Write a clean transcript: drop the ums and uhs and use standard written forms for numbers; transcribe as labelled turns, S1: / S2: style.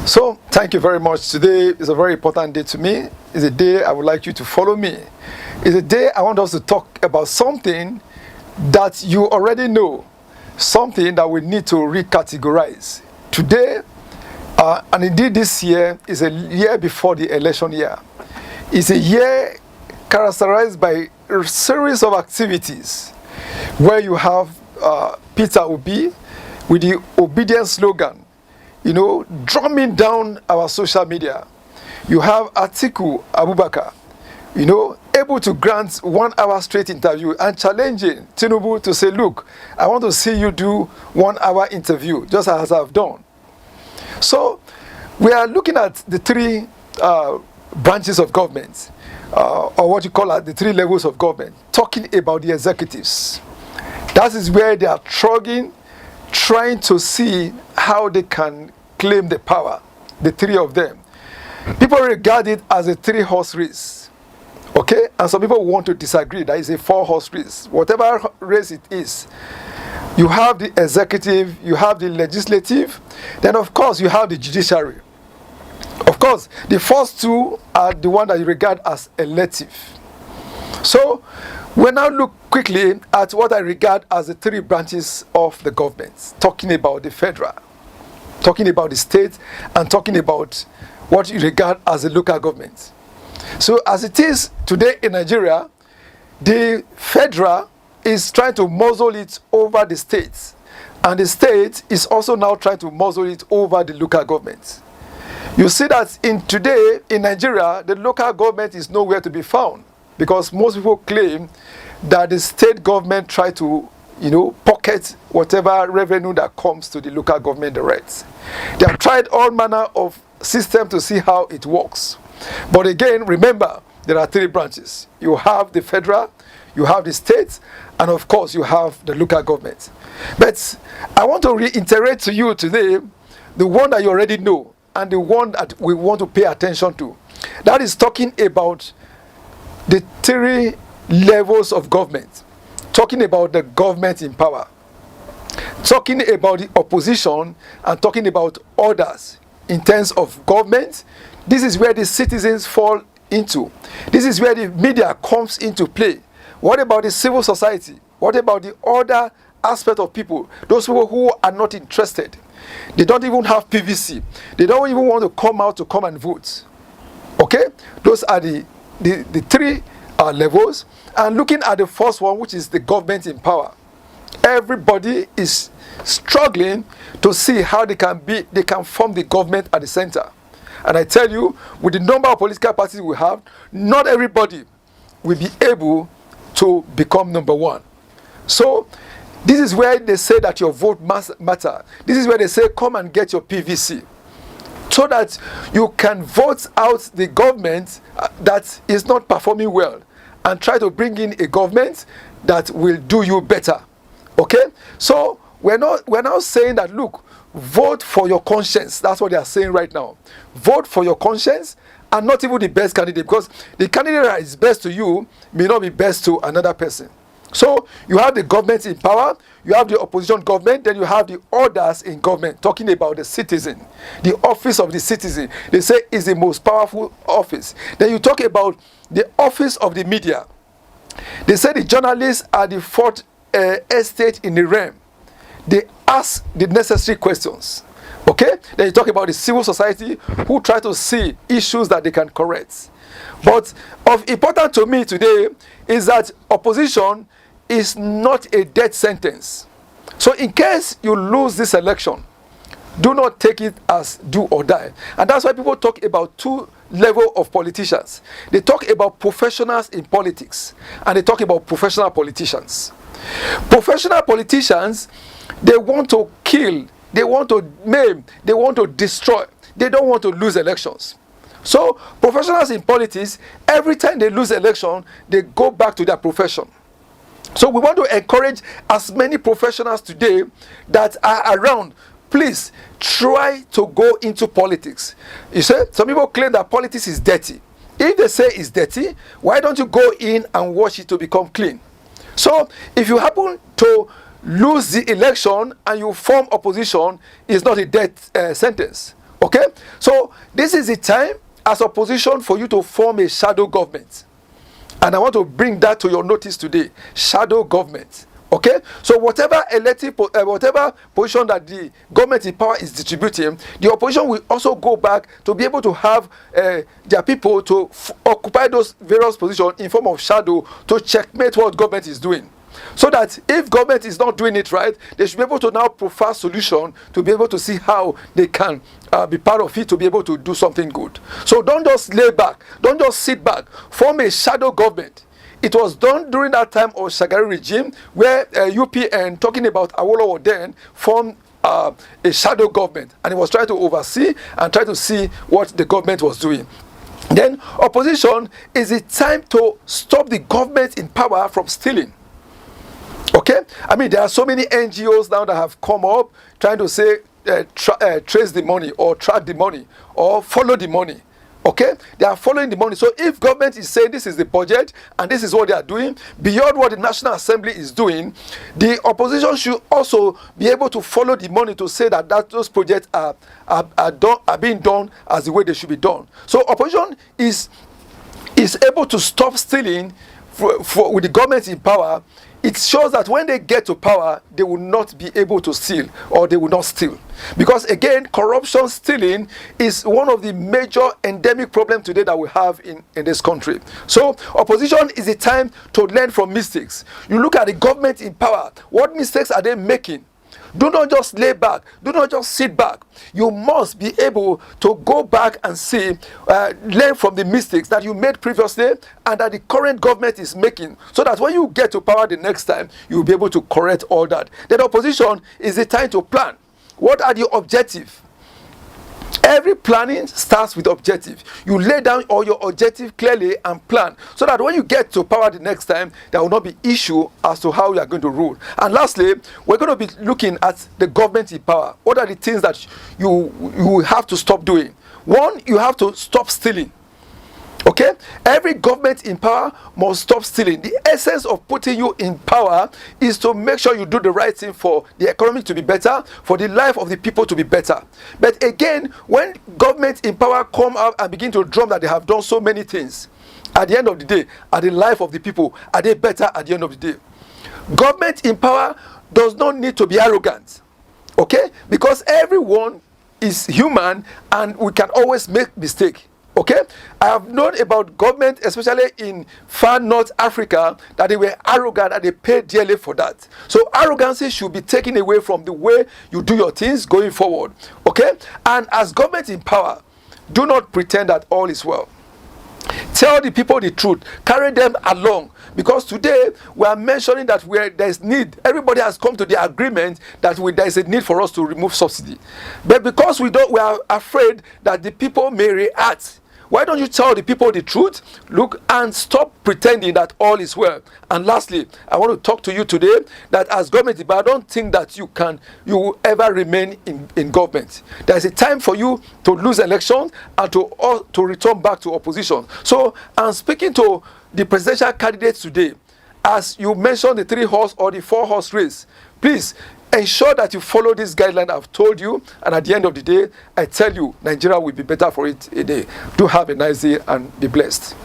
S1: So, thank you very much. Today is a very important day to me. It's a day I would like you to follow me. It's a day I want us to talk about something that you already know, something that we need to recategorize. Today, and indeed this year, is a year before the election year. It's a year characterized by a series of activities where you have Peter Obi with the obedience slogan, drumming down our social media. You have Atiku Abubakar, able to grant 1 hour straight interview and challenging Tinubu to say, look, I want to see you do 1 hour interview, just as I've done. So we are looking at the three branches of government, or what you call the three levels of government, talking about the executives. That is where they are trying to see how they can claim the power, the three of them. People regard it as a 3-horse race, okay? And some people want to disagree. That is a 4-horse race. Whatever race it is, you have the executive, you have the legislative, then of course you have the judiciary. Of course, the first two are the one that you regard as elective. So, we'll now look quickly at what I regard as the three branches of the government, talking about the federal, talking about the state, and talking about what you regard as the local government. So, as it is today in Nigeria, the federal is trying to muzzle it over the states, and the state is also now trying to muzzle it over the local government. You see that today in Nigeria, the local government is nowhere to be found, because most people claim that the state government try to, pocket whatever revenue that comes to the local government direct. They have tried all manner of system to see how it works. But again, remember, there are three branches. You have the federal, you have the state, and of course you have the local government. But I want to reiterate to you today the one that you already know, and the one that we want to pay attention to. That is talking about the three levels of government, talking about the government in power, talking about the opposition, and talking about others in terms of government. This is where the citizens fall into. This is where the media comes into play. What about the civil society? What about the other aspect of people? Those people who are not interested. They don't even have PVC. They don't even want to come and vote. Okay? Those are the three levels. And looking at the first one, which is the government in power, everybody is struggling to see how they can form the government at the center. And I tell you, with the number of political parties we have, not everybody will be able to become number one. So this is where they say that your vote must matter. This is where they say come and get your PVC, so that you can vote out the government that is not performing well and try to bring in a government that will do you better. Okay? So we're now saying that, look, vote for your conscience. That's what they are saying right now. Vote for your conscience, and not even the best candidate, because the candidate that is best to you may not be best to another person. So you have the government in power, you have the opposition government, then you have the others in government, talking about the citizen. The office of the citizen, they say, is the most powerful office. Then you talk about the office of the media. They say the journalists are the fourth estate in the realm. They ask the necessary questions. Okay? Then you talk about the civil society, who try to see issues that they can correct. But of importance to me today is that opposition is not a death sentence. So in case you lose this election, do not take it as do or die. And that's why people talk about two levels of politicians. They talk about professionals in politics, and they talk about professional politicians. Professional politicians, they want to kill, they want to maim, they want to destroy. They don't want to lose elections. So professionals in politics, every time they lose election, they go back to their profession. So we want to encourage as many professionals today that are around. Please try to go into politics. You see, some people claim that politics is dirty. If they say it's dirty, why don't you go in and wash it to become clean? So if you happen to lose the election and you form opposition, it's not a death sentence. Okay? So this is the time as opposition for you to form a shadow government. And I want to bring that to your notice today. Shadow government. Okay? So whatever whatever position that the government in power is distributing, the opposition will also go back to be able to have their people to occupy those various positions in form of shadow to checkmate what government is doing. So that if government is not doing it right, they should be able to now prefer solution to be able to see how they can be part of it to be able to do something good. So don't just lay back, don't just sit back, form a shadow government. It was done during that time of Shagari regime where UPN, talking about Awolowo then, formed a shadow government, and it was trying to oversee and try to see what the government was doing. Then opposition is the time to stop the government in power from stealing. Okay? I mean, there are so many NGOs now that have come up trying to say trace the money or track the money or follow the money. Okay? They are following the money. So if government is saying this is the budget and this is what they are doing, beyond what the National Assembly is doing, the opposition should also be able to follow the money to say that those projects are being done as the way they should be done. So opposition is able to stop stealing with the government in power. It shows that when they get to power, they will not be able to steal, or they will not steal. Because again, corruption, stealing is one of the major endemic problems today that we have in this country. So opposition is a time to learn from mistakes. You look at the government in power, what mistakes are they making? Do not just lay back. Do not just sit back. You must be able to go back and see, learn from the mistakes that you made previously and that the current government is making, so that when you get to power the next time, you'll be able to correct all that. Then opposition is the time to plan. What are the objectives? Every planning starts with objective. You lay down all your objective clearly and plan, so that when you get to power the next time, there will not be issue as to how you are going to rule. And lastly, we're going to be looking at the government in power. What are the things that you have to stop doing? One, you have to stop stealing. Okay? Every government in power must stop stealing. The essence of putting you in power is to make sure you do the right thing for the economy to be better, for the life of the people to be better. But again, when government in power come out and begin to drum that they have done so many things, at the end of the day, are the life of the people, are they better at the end of the day? Government in power does not need to be arrogant. Okay? Because everyone is human and we can always make mistakes. Okay, I have known about government, especially in far North Africa, that they were arrogant and they paid dearly for that. So arrogancy should be taken away from the way you do your things going forward. Okay, and as government in power, do not pretend that all is well. Tell the people the truth. Carry them along. Because today we are mentioning that there is need. Everybody has come to the agreement that there is a need for us to remove subsidy. But because we are afraid that the people may react. Why don't you tell the people the truth? Look, and stop pretending that all is well. And lastly, I want to talk to you today that as government, but I don't think that you will ever remain in government. There is a time for you to lose elections and to return back to opposition. So I'm speaking to the presidential candidates today. As you mentioned the 3-horse or the 4-horse race, please ensure that you follow this guideline I've told you, and at the end of the day, I tell you, Nigeria will be better for it a day. Do have a nice day and be blessed.